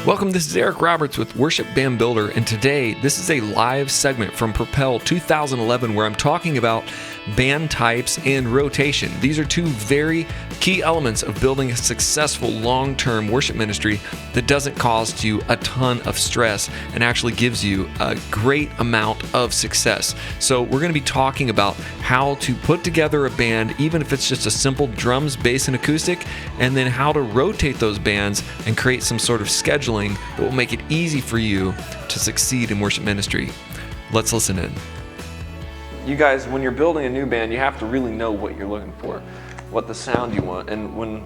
Welcome, this is Eric Roberts with Worship Band Builder, and today this is a live segment from Propel 2011 where I'm talking about band types and rotation. These are two very key elements of building a successful long-term worship ministry that doesn't cost you a ton of stress and actually gives you a great amount of success. So we're going to be talking about how to put together a band, even if it's just a simple drums, bass, and acoustic, and then how to rotate those bands and create some sort of scheduling that will make it easy for you to succeed in worship ministry. Let's listen in. You guys, when you're building a new band, you have to really know what you're looking for, what the sound you want. And when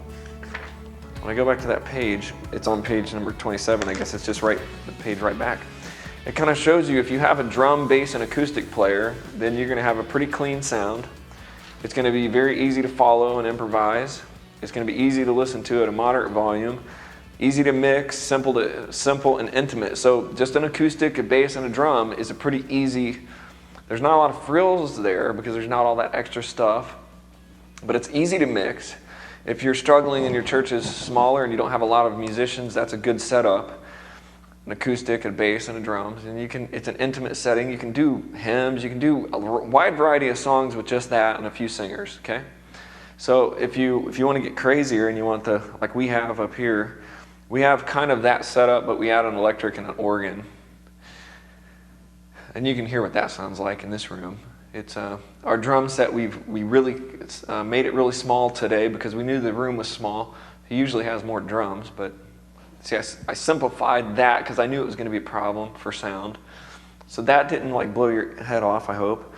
I go back to that page, it's on page number 27. I guess it's just the page right back. It kind of shows you if you have a drum, bass, and acoustic player, then you're going to have a pretty clean sound. It's going to be very easy to follow and improvise. It's going to be easy to listen to at a moderate volume. Easy to mix, simple and intimate. So just an acoustic, a bass, and a drum is a pretty easy. There's not a lot of frills there because there's not all that extra stuff, but it's easy to mix. If you're struggling and your church is smaller and you don't have a lot of musicians, that's a good setup. An acoustic, a bass, and a drums, and it's an intimate setting. You can do hymns, you can do a wide variety of songs with just that and a few singers. Okay, so if you want to get crazier and you want like we have up here. We have kind of that setup, but we add an electric and an organ. And you can hear what that sounds like in this room. It's our drum set, we really made it really small today because we knew the room was small. He usually has more drums, but see, I simplified that because I knew it was going to be a problem for sound. So that didn't blow your head off, I hope.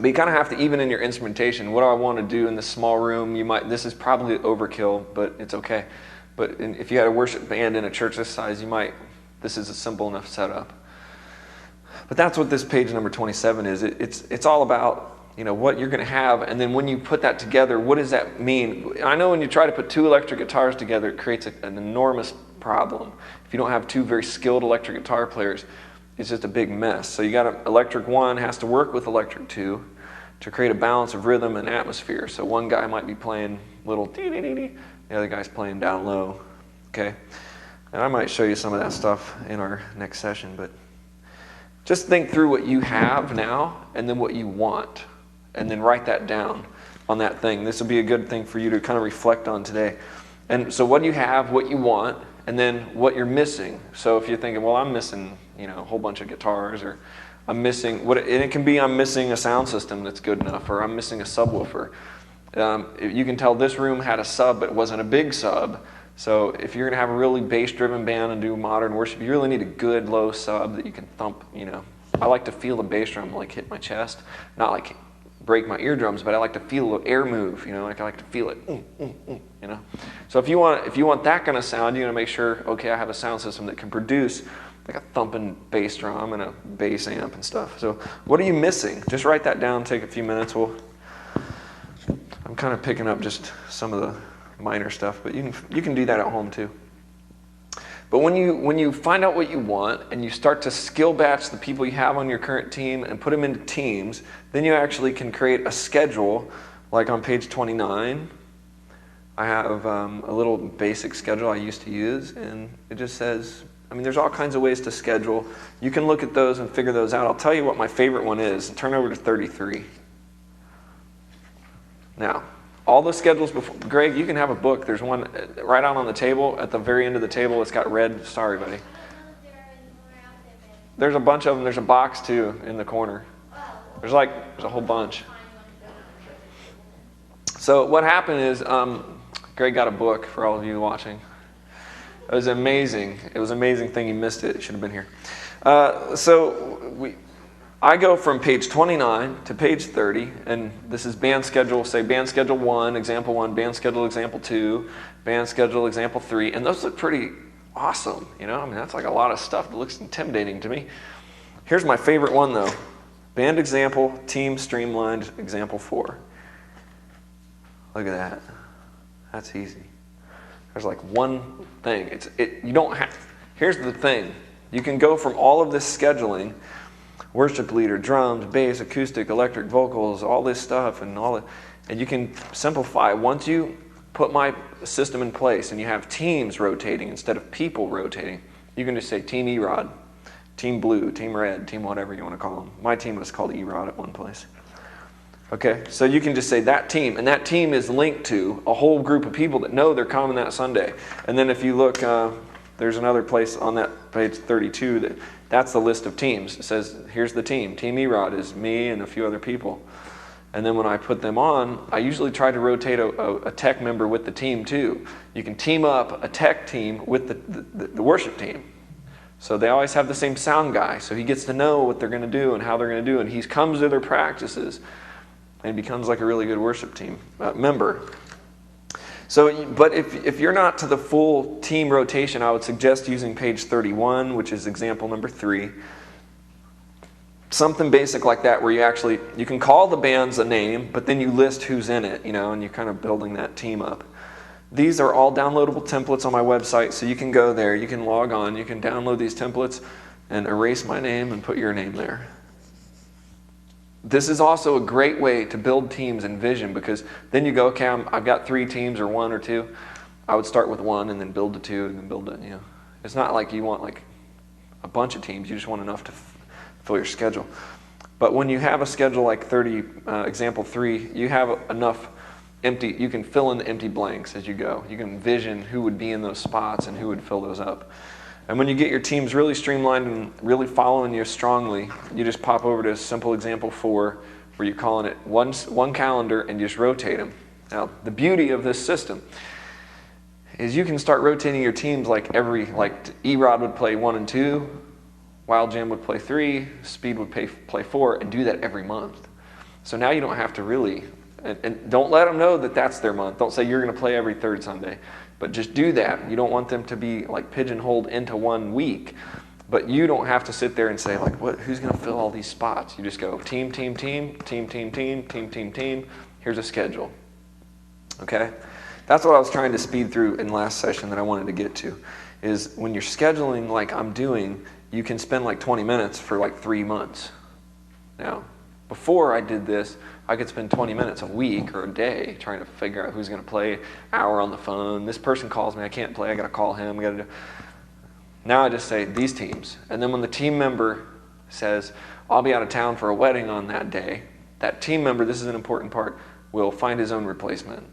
But you kind of have to even in your instrumentation. What do I want to do in this small room? This is probably overkill, but it's okay. But if you had a worship band in a church this size, this is a simple enough setup. But that's what this page number 27 is. It's all about what you're going to have, and then when you put that together, what does that mean? I know when you try to put two electric guitars together, it creates an enormous problem. If you don't have two very skilled electric guitar players, it's just a big mess. So you got electric 1 has to work with electric 2 to create a balance of rhythm and atmosphere. So one guy might be playing little dee-dee-dee-dee, the other guy's playing down low. Okay? And I might show you some of that stuff in our next session, but just think through what you have now and then what you want, and then write that down on that thing. This will be a good thing for you to kind of reflect on today. And so what you have, what you want, and then what you're missing. So if you're thinking, well, I'm missing, a whole bunch of guitars, or I'm missing and it can be I'm missing a sound system that's good enough, or I'm missing a subwoofer. You can tell this room had a sub, but it wasn't a big sub. So if you're going to have a really bass-driven band and do modern worship, you really need a good low sub that you can thump. I like to feel the bass drum hit my chest, not break my eardrums, but I like to feel the air move. I like to feel it. So if you want that kind of sound, you're going to make sure, okay, I have a sound system that can produce a thumping bass drum and a bass amp and stuff. So what are you missing? Just write that down. Take a few minutes. I'm kind of picking up just some of the minor stuff, but you can do that at home too. But when you find out what you want and you start to skill batch the people you have on your current team and put them into teams, then you actually can create a schedule. Like on page 29, I have a little basic schedule I used to use, and it just says, there's all kinds of ways to schedule. You can look at those and figure those out. I'll tell you what my favorite one is. Turn over to 33. Now, all the schedules before, Greg, you can have a book. There's one right out on the table, at the very end of the table. It's got red. Sorry, buddy. There's a bunch of them. There's a box too in the corner. There's a whole bunch. So what happened is, Greg got a book for all of you watching. It was amazing. It was an amazing thing. He missed it. It should have been here. I go from page 29 to page 30, and this is band schedule. Say band schedule 1, example 1, band schedule example 2, band schedule example 3, and those look pretty awesome. That's a lot of stuff that looks intimidating to me. Here's my favorite one though. Band example, team streamlined, example 4. Look at that. That's easy. There's one thing. You don't have. Here's the thing. You can go from all of this scheduling, worship leader, drums, bass, acoustic, electric, vocals, all this stuff, and you can simplify. Once you put my system in place and you have teams rotating instead of people rotating, you can just say Team Erod, Team Blue, Team Red, Team whatever you want to call them. My team was called Erod at one place. Okay, so you can just say that team, and that team is linked to a whole group of people that know they're coming that Sunday. And then if you look, there's another place on that page 32 that's the list of teams. It says, here's the team. Team Erod is me and a few other people. And then when I put them on, I usually try to rotate a tech member with the team too. You can team up a tech team with the worship team. So they always have the same sound guy, so he gets to know what they're going to do and how they're going to do, and he comes to their practices and becomes like a really good worship team member. So, but if you're not to the full team rotation, I would suggest using page 31, which is example number 3. Something basic like that, where you can call the bands a name, but then you list who's in it, and you're kind of building that team up. These are all downloadable templates on my website, so you can go there, you can log on, you can download these templates and erase my name and put your name there. This is also a great way to build teams and vision, because then you go, okay, I've got 3 teams or 1 or 2. I would start with 1 and then build to 2 and then build to, It's not like you want like a bunch of teams, you just want enough to fill your schedule. But when you have a schedule like 30, example 3, you have enough empty, you can fill in the empty blanks as you go. You can envision who would be in those spots and who would fill those up. And when you get your teams really streamlined and really following you strongly, you just pop over to simple example 4, where you're calling it one calendar and just rotate them. Now, the beauty of this system is you can start rotating your teams like Erod would play 1 and 2, Wild Jam would play 3, Speed would play 4, and do that every month. So now you don't have to really, and don't let them know that that's their month. Don't say you're going to play every 3rd Sunday, but just do that. You don't want them to be like pigeonholed into one week, but you don't have to sit there and say like, who's going to fill all these spots? You just go team, team, team, team, team, team, team, team, team. Here's a schedule. Okay? That's what I was trying to speed through in last session that I wanted to get to, is when you're scheduling like I'm doing, you can spend like 20 minutes for like 3 months. Now, before I did this, I could spend 20 minutes a week or a day trying to figure out who's going to play, hour on the phone. This person calls me, I can't play, I got to call him. Now I just say these teams. And then when the team member says, I'll be out of town for a wedding on that day, that team member, this is an important part, will find his own replacement.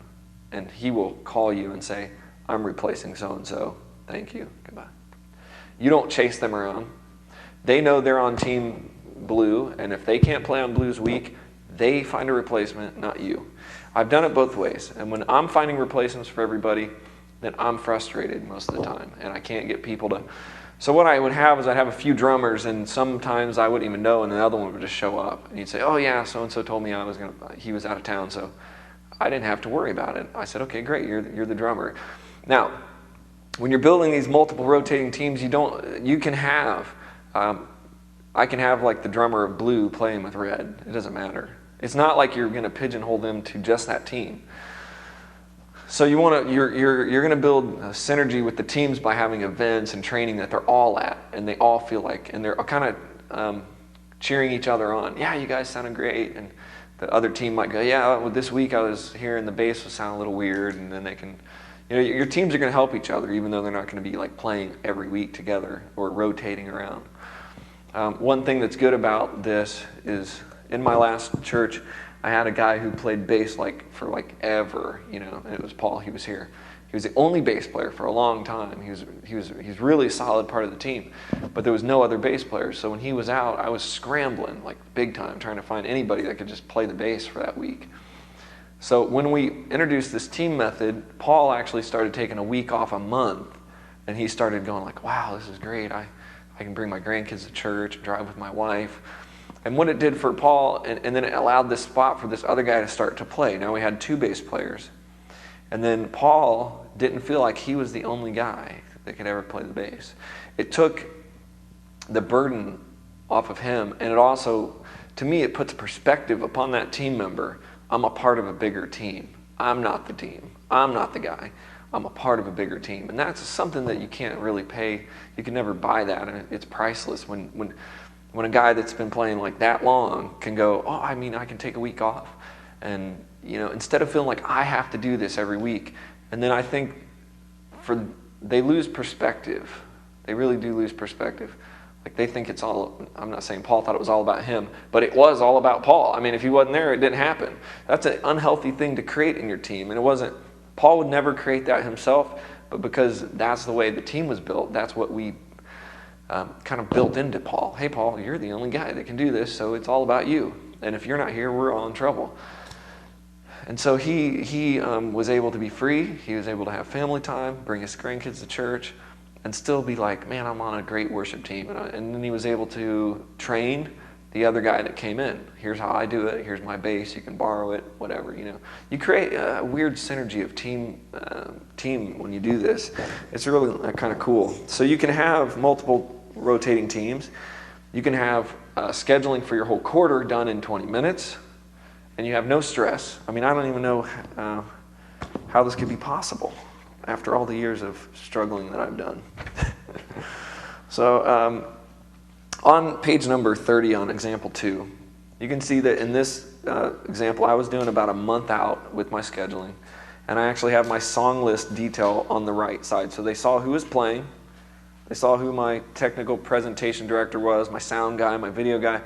And he will call you and say, I'm replacing so-and-so. Thank you. Goodbye. You don't chase them around. They know they're on team blue, and if they can't play on blues week, they find a replacement, not you. I've done it both ways, and when I'm finding replacements for everybody, then I'm frustrated most of the time, and I can't get people to. So what I would have is I'd have a few drummers, and sometimes I wouldn't even know, and another one would just show up, and he'd say, oh yeah, so-and-so told me he was out of town, so I didn't have to worry about it. I said, okay, great, you're the drummer. Now, when you're building these multiple rotating teams, I can have like the drummer of blue playing with red. It doesn't matter. It's not like you're going to pigeonhole them to just that team. So you're going to build a synergy with the teams by having events and training that they're all at, and they all feel like, and they're kind of cheering each other on. Yeah, you guys sounded great, and the other team might go, yeah, well, this week I was hearing the bass was sounding a little weird, and then they can, your teams are going to help each other, even though they're not going to be like playing every week together or rotating around. One thing that's good about this is, in my last church, I had a guy who played bass for ever, and it was Paul. He was here. He was the only bass player for a long time. He's really a solid part of the team, but there was no other bass players. So when he was out, I was scrambling like big time, trying to find anybody that could just play the bass for that week. So when we introduced this team method, Paul actually started taking a week off a month, and he started going like, wow, this is great. I can bring my grandkids to church, drive with my wife. And what it did for Paul, and then it allowed this spot for this other guy to start to play. Now we had 2 bass players. And then Paul didn't feel like he was the only guy that could ever play the bass. It took the burden off of him, and it also, to me, it puts perspective upon that team member. I'm a part of a bigger team. I'm not the team. I'm not the guy. I'm a part of a bigger team. And that's something that you can't really pay. You can never buy that, and it's priceless when a guy that's been playing like that long can go, I can take a week off, and instead of feeling like I have to do this every week. And then I think they lose perspective. They really do lose perspective. Like they think it's all, I'm not saying Paul thought it was all about him, but it was all about Paul. I mean, if he wasn't there, it didn't happen. That's an unhealthy thing to create in your team. And it wasn't, Paul would never create that himself, but because that's the way the team was built, that's what we kind of built into Paul. Hey, Paul, you're the only guy that can do this, so it's all about you. And if you're not here, we're all in trouble. And so he was able to be free. He was able to have family time, bring his grandkids to church, and still be like, man, I'm on a great worship team. And then he was able to train the other guy that came in. Here's how I do it. Here's my bass. You can borrow it, whatever. You create a weird synergy of team when you do this. It's really kind of cool. So you can have multiple rotating teams. You can have scheduling for your whole quarter done in 20 minutes, and you have no stress. I mean, I don't even know how this could be possible after all the years of struggling that I've done. So on page number 30 on example 2, you can see that in this example I was doing about a month out with my scheduling, and I actually have my song list detail on the right side. So they saw who was playing, they saw who my technical presentation director was, my sound guy, my video guy.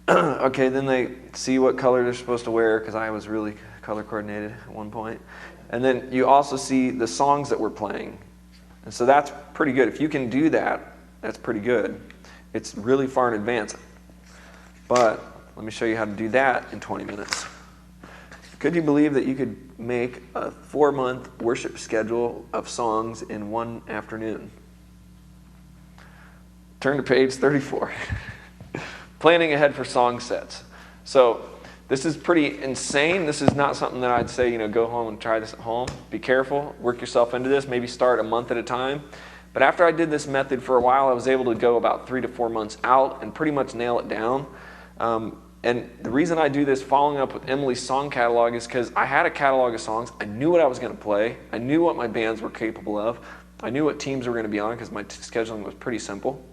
Okay, then they see what color they're supposed to wear, because I was really color coordinated at one point. And then you also see the songs that we're playing. And so that's pretty good. If you can do that, that's pretty good. It's really far in advance. But let me show you how to do that in 20 minutes. Could you believe that you could make a 4-month worship schedule of songs in one afternoon? Turn to page 34. Planning ahead for song sets. So this is pretty insane. This is not something that I'd say, go home and try this at home. Be careful. Work yourself into this. Maybe start a month at a time. But after I did this method for a while, I was able to go about 3 to 4 months out and pretty much nail it down. And the reason I do this following up with Emily's song catalog is because I had a catalog of songs. I knew what I was going to play. I knew what my bands were capable of. I knew what teams were going to be on because my scheduling was pretty simple.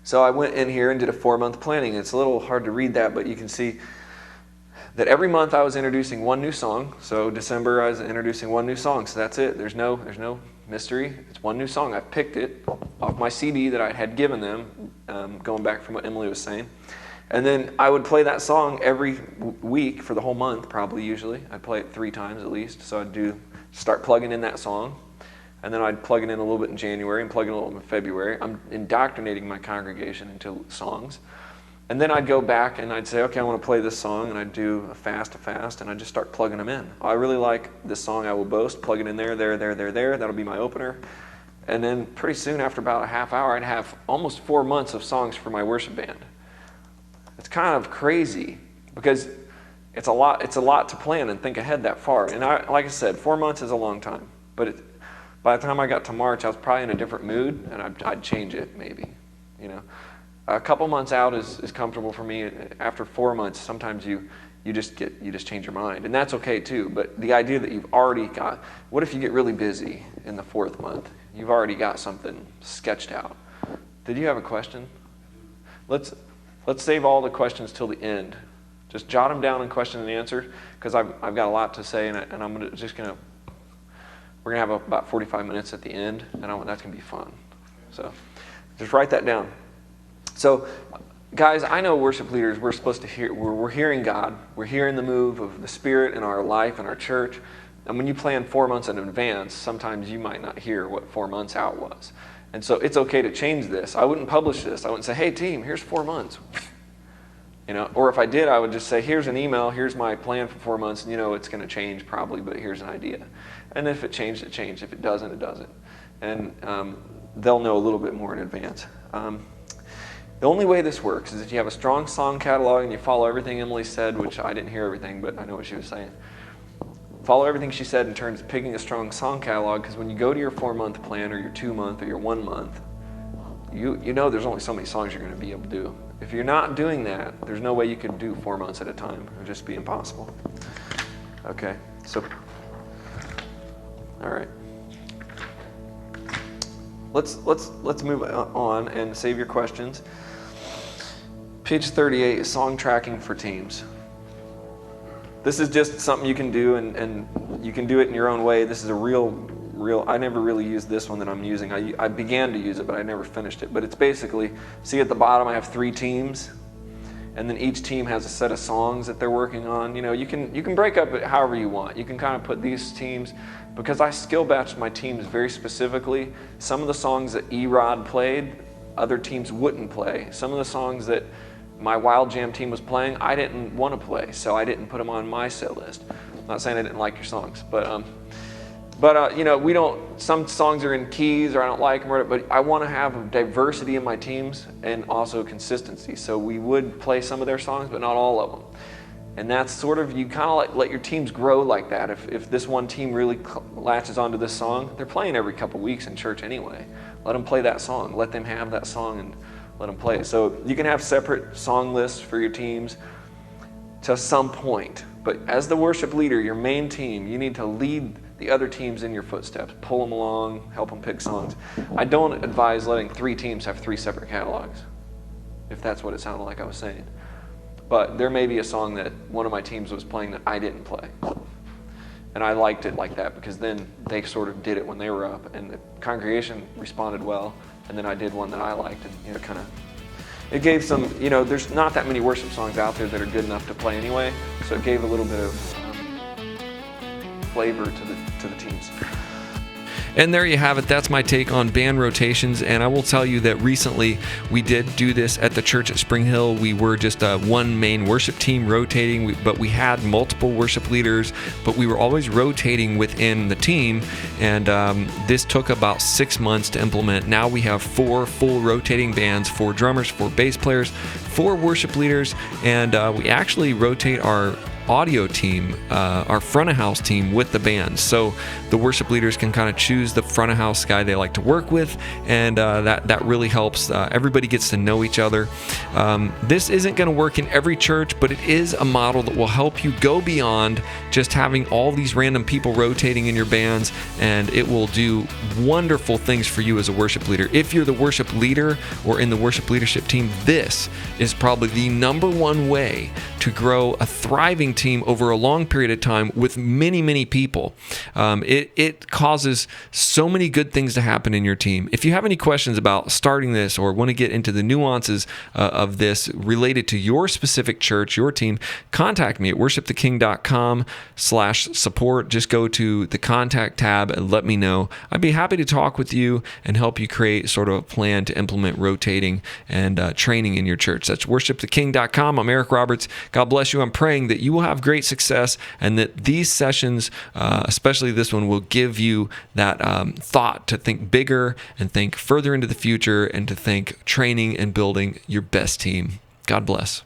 So I went in here and did a 4-month planning. It's a little hard to read that, but you can see that every month I was introducing one new song. So December I was introducing one new song. So that's it. There's no mystery. It's one new song. I picked it off my CD that I had given them, going back from what Emily was saying. And then I would play that song every week for the whole month, probably usually. I'd play it 3 times at least. So I'd start plugging in that song. And then I'd plug it in a little bit in January and plug it in a little bit in February. I'm indoctrinating my congregation into songs. And then I'd go back and I'd say, okay, I want to play this song, and I'd do a fast, and I'd just start plugging them in. I really like this song, I Will Boast. Plug it in there. That'll be my opener. And then pretty soon, after about a half hour, I'd have almost 4 months of songs for my worship band. It's kind of crazy because it's a lot to plan and think ahead that far. And like I said, 4 months is a long time. But by the time I got to March, I was probably in a different mood, and I'd change it maybe. A couple months out is comfortable for me. After 4 months, sometimes you just change your mind, and that's okay too. But the idea that you've already got, what if you get really busy in the 4th month? You've already got something sketched out. Did you have a question? Let's save all the questions till the end. Just jot them down in question and answer, because I've got a lot to say, and we're gonna have about 45 minutes at the end, and that's gonna be fun. So just write that down. So, guys, I know worship leaders, we're supposed to hear, we're hearing God. We're hearing the move of the Spirit in our life and our church. And when you plan 4 months in advance, sometimes you might not hear what 4 months out was. And so it's okay to change this. I wouldn't publish this. I wouldn't say, hey, team, here's 4 months. Or if I did, I would just say, here's an email, here's my plan for 4 months. It's going to change probably, but here's an idea. And if it changed, it changed. If it doesn't, it doesn't. And they'll know a little bit more in advance. The only way this works is if you have a strong song catalog and you follow everything Emily said, which I didn't hear everything, but I know what she was saying. Follow everything she said in terms of picking a strong song catalog, because when you go to your 4-month plan or your 2-month or your 1 month, you know there's only so many songs you're going to be able to do. If you're not doing that, there's no way you could do 4 months at a time. It would just be impossible. Okay, so, all right. Let's move on and save your questions. Page 38 is song tracking for teams. This is just something you can do, and you can do it in your own way. This is a real, I never really used this one that I'm using. I began to use it, but I never finished it. But it's basically, see at the bottom I have 3 teams, and then each team has a set of songs that they're working on. You know, you can break up it however you want. You can kind of put these teams, because I skill batched my teams very specifically. Some of the songs that E-Rod played, other teams wouldn't play. Some of the songs that my Wild Jam team was playing, I didn't want to play, so I didn't put them on my set list. I'm not saying I didn't like your songs, but you know, some songs are in keys or I don't like them, but I want to have a diversity in my teams and also consistency. So we would play some of their songs, but not all of them. And that's sort of, you kind of like let your teams grow like that. If this one team really latches onto this song, they're playing every couple weeks in church anyway. Let them play that song. Let them have that song and let them play it. So you can have separate song lists for your teams to some point. But as the worship leader, your main team, you need to lead the other teams in your footsteps. Pull them along, help them pick songs. I don't advise letting 3 teams have 3 separate catalogs, if that's what it sounded like I was saying. But there may be a song that one of my teams was playing that I didn't play. And I liked it like that, because then they sort of did it when they were up, and the congregation responded well, and then I did one that I liked, and it gave some, there's not that many worship songs out there that are good enough to play anyway, so it gave a little bit of flavor to the teams. And there you have it. That's my take on band rotations. And I will tell you that recently we did do this at the church at Spring Hill. We were just one main worship team rotating, but we had multiple worship leaders, but we were always rotating within the team. And this took about 6 months to implement. Now we have 4 full rotating bands, 4 drummers, 4 bass players, 4 worship leaders, and we actually rotate our audio team, our front of house team, with the band. So the worship leaders can kind of choose the front of house guy they like to work with, and that really helps. Everybody gets to know each other. This isn't going to work in every church, but it is a model that will help you go beyond just having all these random people rotating in your bands, and it will do wonderful things for you as a worship leader. If you're the worship leader or in the worship leadership team, this is probably the number one way to grow a thriving team over a long period of time with many, many people. It causes so many good things to happen in your team. If you have any questions about starting this or want to get into the nuances of this related to your specific church, your team, contact me at worshiptheking.com/support. Just go to the contact tab and let me know. I'd be happy to talk with you and help you create sort of a plan to implement rotating and training in your church. That's worshiptheking.com. I'm Eric Roberts. God bless you. I'm praying that you will have great success, and that these sessions, especially this one, will give you that thought to think bigger and think further into the future, and to think training and building your best team. God bless.